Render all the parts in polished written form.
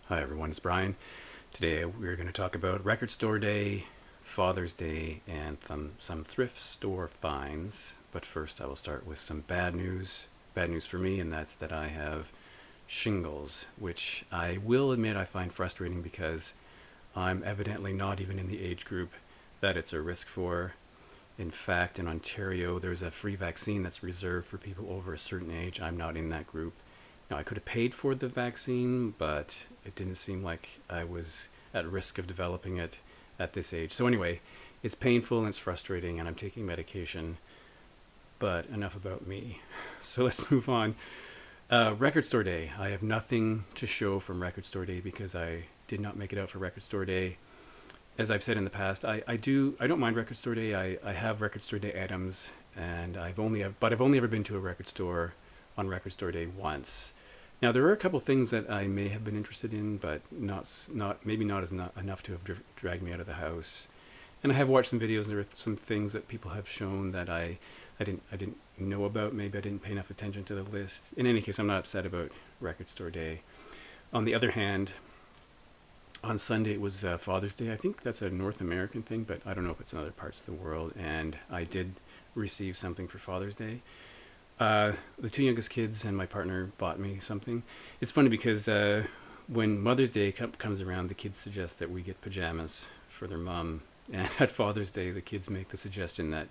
Hi everyone, it's Brian. Today we're going to talk about Record Store Day, Father's Day, and some thrift store finds. But first I will start with some bad news. Bad news for me, and that's that I have shingles, which I will admit I find frustrating because I'm evidently not even in the age group that it's a risk for. In fact, in Ontario, there's a free vaccine that's reserved for people over a certain age. I'm not in that group. Now, I could have paid for the vaccine, but it didn't seem like I was at risk of developing it at this age. So, anyway, it's painful and it's frustrating, and I'm taking medication. But enough about me. So, let's move on. Record Store Day. I have nothing to show from Record Store Day because I did not make it out for Record Store Day. As I've said in the past, I don't mind Record Store Day. I have Record Store Day items, and I've only ever been to a record store on Record Store Day once. Now there are a couple things that I may have been interested in, but maybe not enough to have dragged me out of the house. And I have watched some videos, and there are some things that people have shown that I didn't know about. Maybe I didn't pay enough attention to the list. In any case, I'm not upset about Record Store Day. On the other hand, on Sunday it was Father's Day. I think that's a North American thing, but I don't know if it's in other parts of the world. And I did receive something for Father's Day. The two youngest kids and my partner bought me something. It's funny because when Mother's Day comes around, the kids suggest that we get pajamas for their mom. And at Father's Day, the kids make the suggestion that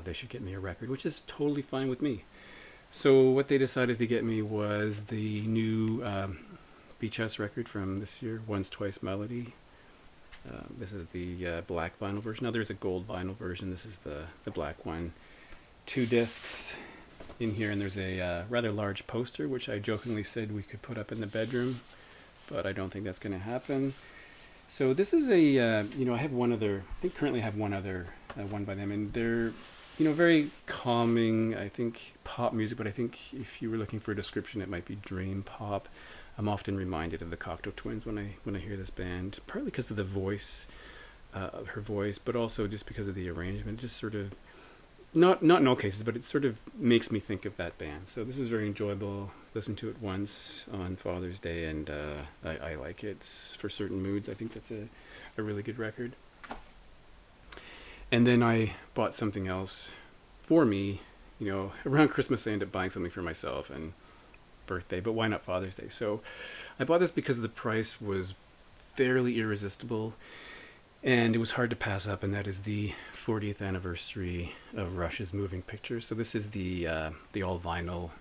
they should get me a record, which is totally fine with me. So what they decided to get me was the new Beach House record from this year, Once Twice Melody. This is the black vinyl version. Now there's a gold vinyl version. This is the black one. 2 discs in here, and there's a rather large poster, which I jokingly said we could put up in the bedroom, but I don't think that's going to happen. So this is I have one other, I think currently I have one other one by them, and they're, very calming, I think, pop music, but I think if you were looking for a description, it might be dream pop. I'm often reminded of the Cocteau Twins when I hear this band, partly because of the voice, her voice, but also just because of the arrangement. Just sort of, not in all cases, but it sort of makes me think of that band. So this is very enjoyable. Listened to it once on Father's Day, and I like it for certain moods. I think that's a really good record. And then I bought something else for me. Around Christmas I end up buying something for myself and birthday, but why not Father's Day? So I bought this because the price was fairly irresistible, and it was hard to pass up, and that is the 40th anniversary of Rush's Moving Pictures. So this is the all vinyl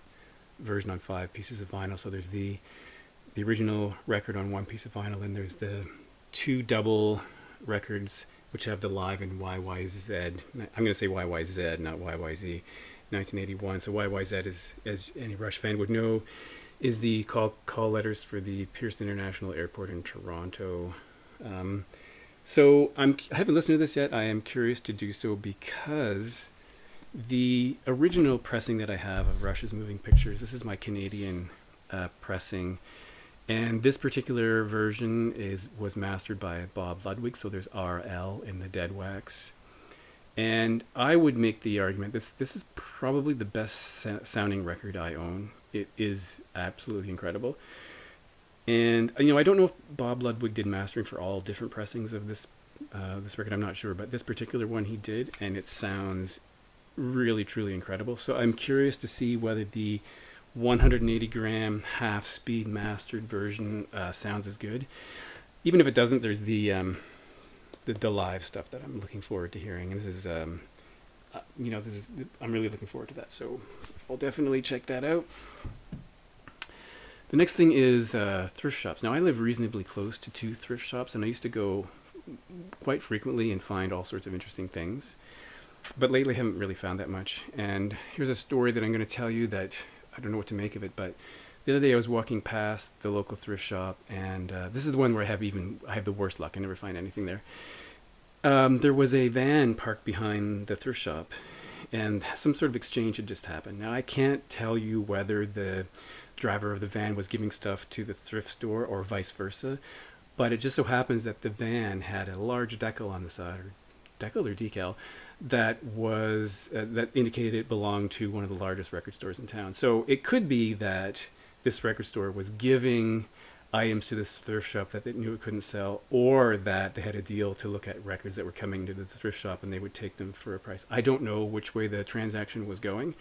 version on 5 pieces of vinyl. So there's the original record on 1 piece of vinyl, and there's the 2 double records which have the live and YYZ. I'm going to say YYZ, not YYZ. 1981. So YYZ is, as any Rush fan would know, is the call letters for the Pearson International Airport in Toronto. So I haven't listened to this yet. I am curious to do so because the original pressing that I have of Rush's Moving Pictures, this is my Canadian pressing, and this particular version was mastered by Bob Ludwig. So there's RL in the dead wax. And I would make the argument this is probably the best sounding record I own. It is absolutely incredible. And I don't know if Bob Ludwig did mastering for all different pressings of this record. I'm not sure, but this particular one he did, and it sounds really truly incredible. So I'm curious to see whether the 180 gram half speed mastered version sounds as good. Even if it doesn't, there's the live stuff that I'm looking forward to hearing, and this is I'm really looking forward to that. So I'll definitely check that out. The next thing is thrift shops. Now I live reasonably close to 2 thrift shops, and I used to go quite frequently and find all sorts of interesting things. But lately I haven't really found that much. And here's a story that I'm going to tell you that I don't know what to make of it, but the other day I was walking past the local thrift shop, and this is the one where I have the worst luck. I never find anything there. There was a van parked behind the thrift shop, and some sort of exchange had just happened. Now I can't tell you whether the driver of the van was giving stuff to the thrift store or vice versa, but it just so happens that the van had a large decal on the side, or decal that indicated it belonged to one of the largest record stores in town. So it could be that this record store was giving items to this thrift shop that they knew it couldn't sell, or that they had a deal to look at records that were coming to the thrift shop and they would take them for a price. I don't know which way the transaction was going,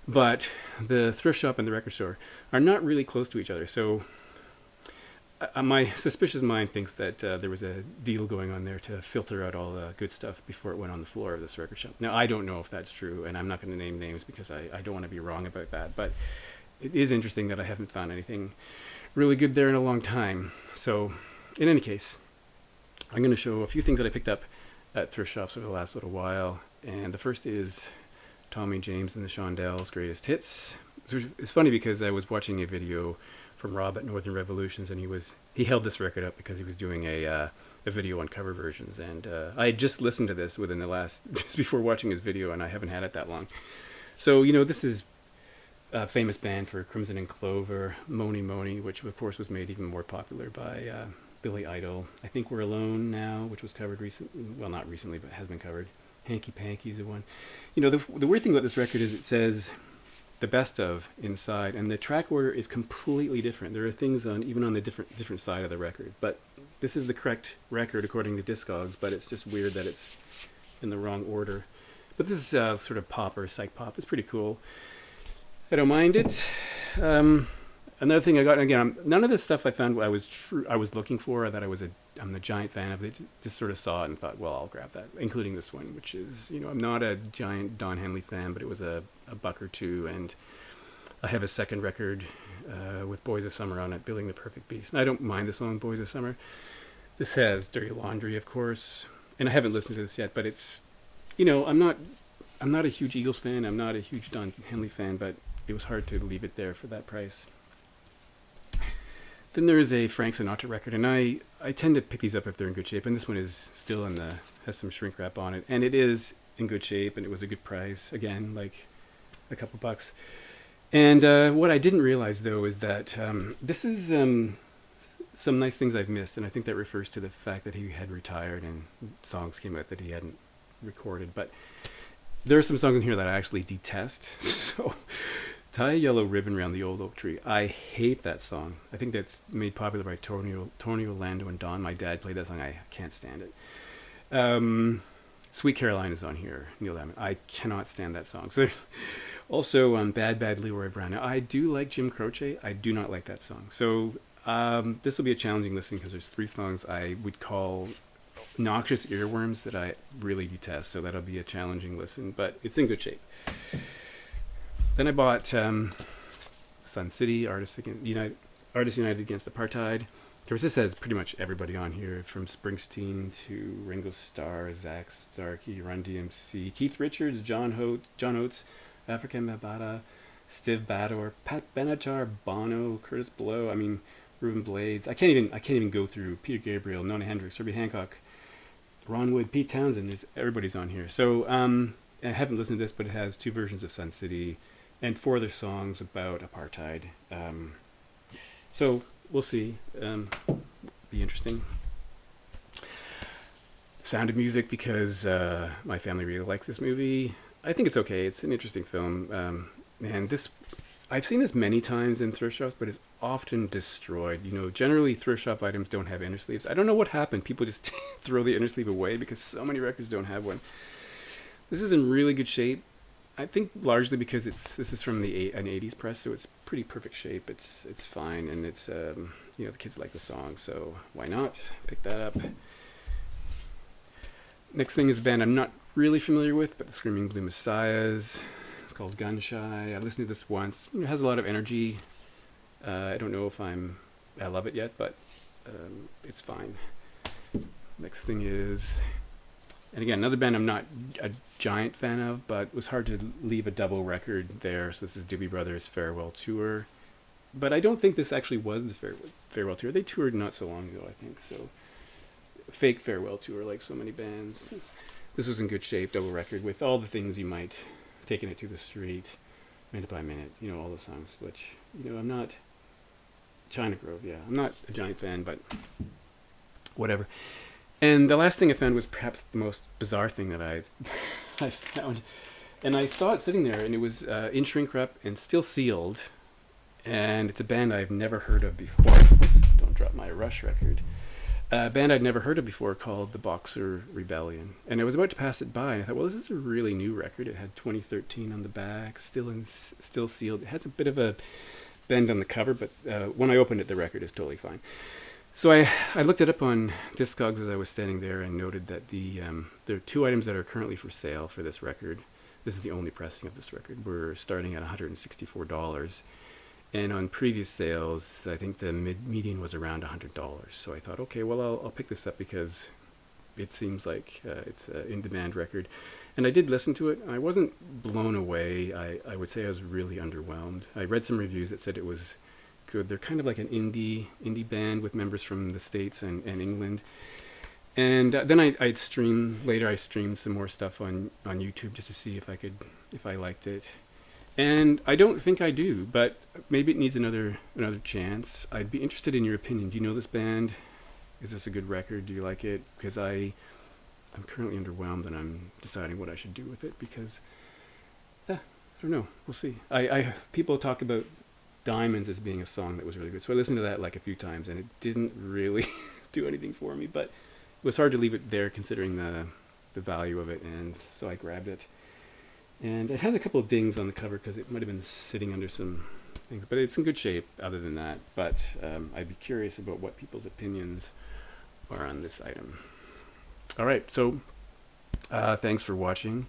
but the thrift shop and the record store are not really close to each other. So my suspicious mind thinks that there was a deal going on there to filter out all the good stuff before it went on the floor of this record shop. Now, I don't know if that's true, and I'm not going to name names because I don't want to be wrong about that, but it is interesting that I haven't found anything really good there in a long time. So, in any case, I'm going to show a few things that I picked up at thrift shops over the last little while, and the first is Tommy James and the Shondells' Greatest Hits. It's funny because I was watching a video from Rob at Northern Revolutions, and he held this record up because he was doing a video on cover versions, and I had just listened to this just before watching his video, and I haven't had it that long. So, this is a famous band for Crimson and Clover, Moni Moni, which of course was made even more popular by Billy Idol. I Think We're Alone Now, which was covered recently, well, not recently, but has been covered. Hanky Panky's the one. The weird thing about this record is it says the best of inside, and the track order is completely different. There are things even on the different side of the record, but this is the correct record according to Discogs, but it's just weird that it's in the wrong order. But this is sort of pop or psych pop. It's pretty cool. I don't mind it. Another thing I got, again, none of this stuff I found I was looking for, that I'm a giant fan of. It just sort of saw it and thought, well, I'll grab that, including this one, which is, I'm not a giant Don Henley fan, but it was a buck or two, and I have a second record with Boys of Summer on it, Building the Perfect Beast. And I don't mind the song Boys of Summer. This has Dirty Laundry, of course, and I haven't listened to this yet, but it's, I'm not a huge Eagles fan, I'm not a huge Don Henley fan, but it was hard to leave it there for that price. Then there is a Frank Sinatra record, and I tend to pick these up if they're in good shape, and this one is still has some shrink wrap on it, and it is in good shape, and it was a good price, again, like a couple bucks. And what I didn't realize, though, is that this is some nice things I've missed, and I think that refers to the fact that he had retired and songs came out that he hadn't recorded, but there are some songs in here that I actually detest. So, Tie a Yellow Ribbon Around the Old Oak Tree. I hate that song. I think that's made popular by Tony Orlando and Don. My dad played that song. I can't stand it. Sweet Caroline is on here. Neil Diamond. I cannot stand that song. So there's also Bad Bad Leroy Brown. Now, I do like Jim Croce. I do not like that song. So this will be a challenging listen because there's 3 songs I would call noxious earworms that I really detest. So that'll be a challenging listen, but it's in good shape. Then I bought Sun City, Artists United Against Apartheid. Of course, this has pretty much everybody on here, from Springsteen to Ringo Starr, Zach Starkey, Run DMC, Keith Richards, John Oates, Afrika Bambaataa, Steve Bador, Pat Benatar, Bono, Curtis Blow. Ruben Blades. I can't even go through Peter Gabriel, Nona Hendrix, Herbie Hancock, Ron Wood, Pete Townsend. Everybody's on here. So I haven't listened to this, but it has 2 versions of Sun City and 4 other songs about apartheid. So we'll see. Be interesting. Sound of Music, because my family really likes this movie. I think it's okay. It's an interesting film. And I've seen this many times in thrift shops, but it's often destroyed. Generally thrift shop items don't have inner sleeves. I don't know what happened. People just throw the inner sleeve away because so many records don't have one. This is in really good shape. I think largely because this is from an 80s press, so it's pretty perfect shape. It's fine, and it's the kids like the song, so why not pick that up. Next thing is a band I'm not really familiar with, but the Screaming Blue Messiahs. It's called Gunshy. I listened to this once. It has a lot of energy. I don't know if I love it yet, but it's fine. Next thing is, and again, another band I'm not a giant fan of, but it was hard to leave a double record there. So this is Dibby Brothers' Farewell Tour. But I don't think this actually was the Farewell Tour. They toured not so long ago, I think. So fake farewell tour like so many bands. This was in good shape, double record with all the things you might, Taking It to the Street, Minute by Minute, all the songs, which, I'm not, China Grove, yeah. I'm not a giant fan, but whatever. And the last thing I found was perhaps the most bizarre thing that I found. And I saw it sitting there, and it was in shrink wrap and still sealed. And it's a band I've never heard of before. Rush record. A band I'd never heard of before called the Boxer Rebellion. And I was about to pass it by, and I thought, well, this is a really new record. It had 2013 on the back, still sealed. It has a bit of a bend on the cover, but when I opened it, the record is totally fine. So I looked it up on Discogs as I was standing there and noted that there are 2 items that are currently for sale for this record. This is the only pressing of this record. We're starting at $164. And on previous sales, I think the median was around $100. So I thought, okay, well, I'll pick this up because it seems like it's an in-demand record. And I did listen to it. I wasn't blown away. I would say I was really underwhelmed. I read some reviews that said it was good. They're kind of like an indie band with members from the States and England. And then I streamed some more stuff on YouTube just to see if I liked it. And I don't think I do, but maybe it needs another chance. I'd be interested in your opinion. Do you know this band? Is this a good record? Do you like it? Because I'm currently underwhelmed and I'm deciding what I should do with it because I don't know. We'll see. People talk about Diamonds as being a song that was really good. So I listened to that like a few times and it didn't really do anything for me, but it was hard to leave it there considering the value of it, and so I grabbed it. And it has a couple of dings on the cover because it might have been sitting under some things, but it's in good shape other than that. But I'd be curious about what people's opinions are on this item. All right, so thanks for watching,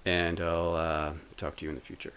and I'll talk to you in the future.